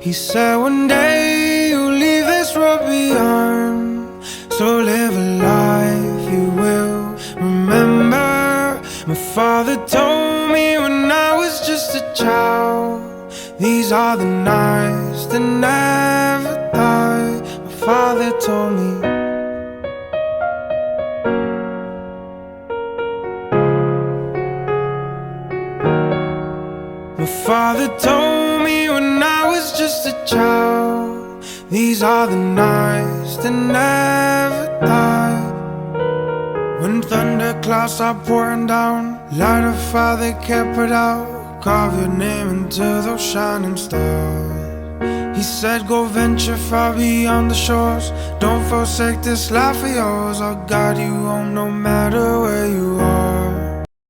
He said one day you'll leave this world behind, so live a life you will remember. My father told me when I was just a child, these are the nights that never die. My father told me. My father told me when I was just a child, these are the nights that never die. When thunderclouds are pouring down, light a fire they can't put out, carve your name into those shining stars. He said go venture far beyond the shores, don't forsake this life of yours. I'll guide you home no matter where you are.